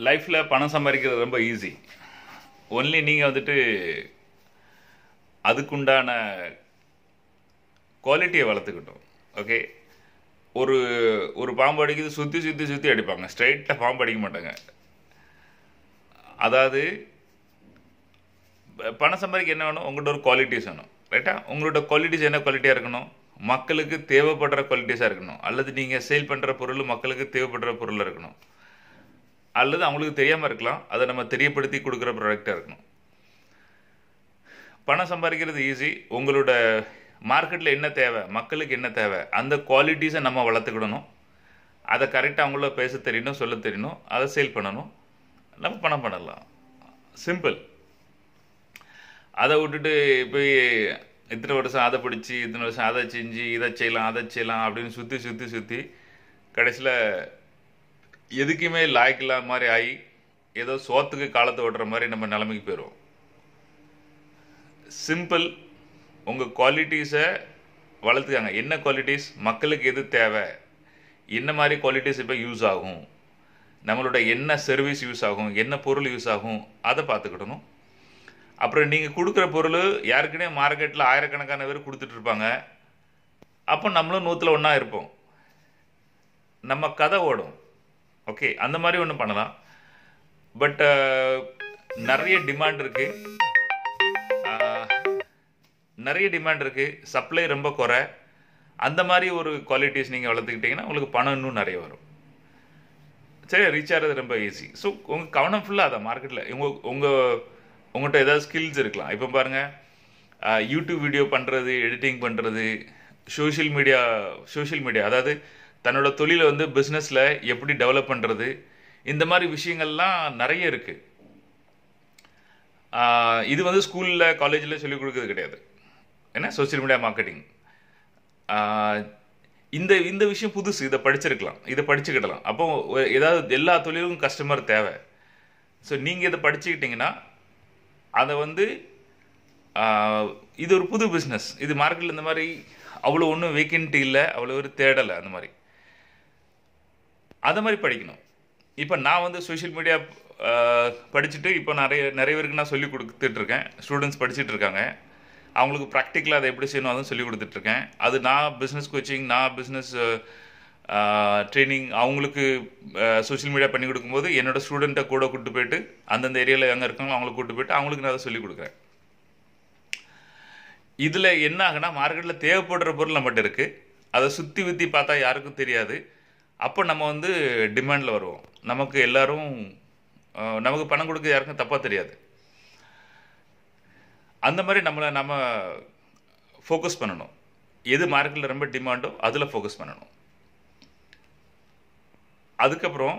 லைஃப்பில் பணம் சம்பாதிக்கிறது ரொம்ப ஈஸி. ஒன்லி நீங்கள் வந்துட்டு அதுக்குண்டான குவாலிட்டியை வளர்த்துக்கிட்டோம். ஓகே, ஒரு ஒரு பாம்பு அடிக்கிறது சுற்றி சுற்றி சுற்றி அடிப்பாங்க, ஸ்ட்ரைட்டாக பாம்பு அடிக்க மாட்டாங்க. அதாவது பணம் சம்பாதிக்க என்ன வேணும்? உங்கள்கிட்ட ஒரு குவாலிட்டிஸ் வேணும், ரைட்டா? உங்களோட குவாலிட்டிஸ் என்ன குவாலிட்டியாக இருக்கணும்? மக்களுக்கு தேவைப்படுற குவாலிட்டிஸாக இருக்கணும். அல்லது நீங்கள் சேல் பண்ணுற பொருள் மக்களுக்கு தேவைப்படுற பொருளாக இருக்கணும். அல்லது அவங்களுக்கு தெரியாமல் இருக்கலாம், அதை நம்ம தெரியப்படுத்தி கொடுக்குற ப்ராடக்டாக இருக்கணும். பணம் சம்பாதிக்கிறது ஈஸி. உங்களோட மார்க்கெட்டில் என்ன தேவை, மக்களுக்கு என்ன தேவை, அந்த குவாலிட்டிஸை நம்ம வளர்த்துக்கிடணும். அதை கரெக்டாக அவங்கள பேச தெரியணும், சொல்ல தெரியணும், அதை சேல் பண்ணணும், நம்ம பணம் பண்ணலாம். சிம்பிள். அதை விட்டுட்டு போய் இத்தனை வருஷம் அதை படித்து, இத்தனை வருஷம் அதை செஞ்சு, இதை செய்யலாம் அதை செய்யலாம் அப்படின்னு சுற்றி சுற்றி சுற்றி கடைசியில் எதுக்குமே லாய்க்கில்லாத மாதிரி ஆகி ஏதோ சோத்துக்கு காலத்தை ஓட்டுற மாதிரி நம்ம நிலைமைக்கு போயிடுவோம். சிம்பிள். உங்கள் குவாலிட்டிஸை வளர்த்துக்காங்க. என்ன குவாலிட்டிஸ், மக்களுக்கு எது தேவை, என்ன மாதிரி குவாலிட்டிஸ் இப்போ யூஸ் ஆகும், நம்மளோட என்ன சர்வீஸ் யூஸ் ஆகும், என்ன பொருள் யூஸ் ஆகும், அதை பார்த்துக்கிடணும். அப்புறம் நீங்கள் கொடுக்குற பொருள் யாருக்குன்னே மார்க்கெட்டில் ஆயிரக்கணக்கான பேர் கொடுத்துட்ருப்பாங்க. அப்போ நம்மளும் 100ல் 1 இருப்போம். நம்ம கதை ஓடும். ஓகே, அந்த மாதிரி ஒன்று பண்ணலாம். பட் நிறைய டிமாண்ட் இருக்குது, சப்ளை ரொம்ப குறை. அந்த மாதிரி ஒரு குவாலிட்டிஸ் நீங்கள் வளர்த்துக்கிட்டிங்கன்னா உங்களுக்கு பணம் இன்னும் நிறைய வரும். சரி, ரீச் ஆகிறது ரொம்ப ஈஸி. ஸோ உங்கள் கவனம் ஃபுல்லாக அதை மார்க்கெட்டில் உங்கள்கிட்ட ஏதாவது ஸ்கில்ஸ் இருக்கலாம். இப்போ பாருங்கள், யூடியூப் வீடியோ பண்ணுறது, எடிட்டிங் பண்ணுறது, சோஷியல் மீடியா அதாவது தன்னோட தொழிலை வந்து பிஸ்னஸில் எப்படி டெவலப் பண்ணுறது, இந்த மாதிரி விஷயங்கள்லாம் நிறைய இருக்குது. இது வந்து ஸ்கூலில் காலேஜில் சொல்லிக் கொடுக்கறது கிடையாது. ஏன்னா சோஷியல் மீடியா மார்க்கெட்டிங் இந்த விஷயம் புதுசு. இதை படிச்சுக்கிடலாம். அப்போ ஏதாவது எல்லா தொழிலுக்கும் கஸ்டமர் தேவை. ஸோ நீங்கள் இதை படிச்சுக்கிட்டிங்கன்னா அதை வந்து இது ஒரு புது பிஸ்னஸ். இது மார்க்கெட்டில் இந்த மாதிரி அவ்வளோ ஒன்றும் வேக்கன்ட்டி இல்லை, அவ்வளோ ஒரு தேடலை. அந்த மாதிரி அதை மாதிரி படிக்கணும். இப்போ நான் வந்து சோஷியல் மீடியா படிச்சுட்டு இப்போ நிறைய பேருக்கு நான் சொல்லிக் கொடுத்துட்ருக்கேன். ஸ்டூடெண்ட்ஸ் படிச்சுட்டு இருக்காங்க. அவங்களுக்கு ப்ராக்டிக்கலாக அதை எப்படி செய்யணும் அதுவும் சொல்லிக் கொடுத்துட்ருக்கேன். அது நான் பிஸ்னஸ் கோச்சிங், நான் பிஸ்னஸ் ட்ரைனிங் அவங்களுக்கு சோஷியல் மீடியா பண்ணி கொடுக்கும்போது என்னோடய ஸ்டூடெண்ட்டை கூட கூப்பிட்டு போயிட்டு அந்தந்த ஏரியாவில் எங்கே இருக்காங்களோ அவங்கள கூப்பிட்டு போயிட்டு அவங்களுக்கு நான் அதை சொல்லிக் கொடுக்குறேன். இதில் என்ன ஆகுனா, மார்க்கெட்டில் தேவைப்படுற பொருள் நம்மகிட்ட இருக்குது, அதை சுற்றி விற்றி பார்த்தா யாருக்கும் தெரியாது. அப்போ நம்ம வந்து டிமாண்டில் வருவோம். நமக்கு பணம் கொடுக்க யாருக்கும் தப்பாக தெரியாது. அந்த மாதிரி நம்ம ஃபோக்கஸ் பண்ணணும். எது மார்க்கெட்டில் ரொம்ப டிமாண்டோ அதில் ஃபோக்கஸ் பண்ணணும். அதுக்கப்புறம்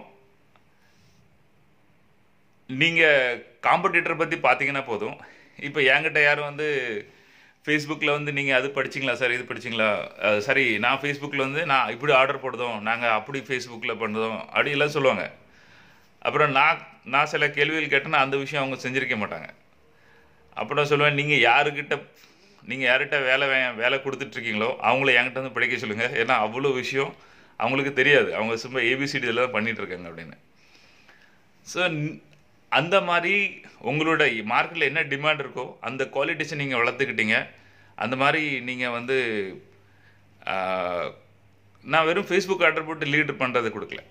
நீங்கள் காம்படிட்டரை பற்றி பார்த்தீங்கன்னா போதும். இப்போ என்கிட்ட யாரும் வந்து ஃபேஸ்புக்கில் வந்து நீங்கள் அது படிச்சிங்களா சார், இது படிச்சிங்களா, சரி நான் ஃபேஸ்புக்கில் வந்து நான் இப்படி ஆர்டர் போடுதோம், நாங்கள் அப்படி ஃபேஸ்புக்கில் பண்ணுறோம் அப்படி எல்லாம் சொல்லுவாங்க. அப்புறம் நான் சில கேள்விகள் கேட்டேன்னா அந்த விஷயம் அவங்க செஞ்சுருக்க மாட்டாங்க. அப்புறம் சொல்லுவேன், நீங்கள் யார்கிட்ட வேலை கொடுத்துட்ருக்கீங்களோ அவங்கள என்கிட்ட வந்து படிக்க சொல்லுங்கள். ஏன்னா அவ்வளோ விஷயம் அவங்களுக்கு தெரியாது, அவங்க சும்மா ஏபிசிடி இதெல்லாம் பண்ணிகிட்ருக்காங்க அப்படின்னு. ஸோ அந்த மாதிரி உங்களோட மார்க்கெட்டில் என்ன டிமாண்ட் இருக்கோ அந்த குவாலிட்டிஸை நீங்கள் வளர்த்துக்கிட்டீங்க. அந்த மாதிரி நீங்கள் வந்து நான் வெறும் ஃபேஸ்புக் ஆர்டர் போட்டு லீடு பண்ணுறது கொடுக்கல.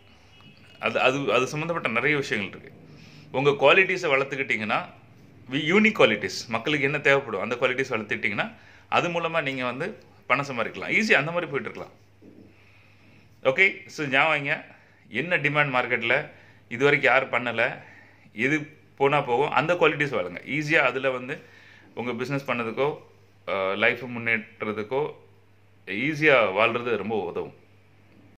அது சம்மந்தப்பட்ட நிறைய விஷயங்கள் இருக்குது. உங்கள் குவாலிட்டிஸை வளர்த்துக்கிட்டிங்கன்னா, யூனிக் குவாலிட்டிஸ், மக்களுக்கு என்ன தேவைப்படும் அந்த குவாலிட்டிஸ் வளர்த்துக்கிட்டிங்கன்னா அது மூலமாக நீங்கள் வந்து பணம் சம்பாதிக்கலாம். ஈஸியாக அந்த மாதிரி போய்ட்டுருக்கலாம். ஓகே, ஸோ ஞாபகங்க, என்ன டிமாண்ட் மார்க்கெட்டில் இது வரைக்கும் யார் பண்ணலை, எது போனால் போகும், அந்த குவாலிட்டிஸ் வளருங்க. ஈஸியாக அதில் வந்து உங்கள் பிஸ்னஸ் பண்ணதுக்கோ லைஃப்பை முன்னேற்றதுக்கோ ஈஸியாக வாழ்கிறது ரொம்ப உதவும்.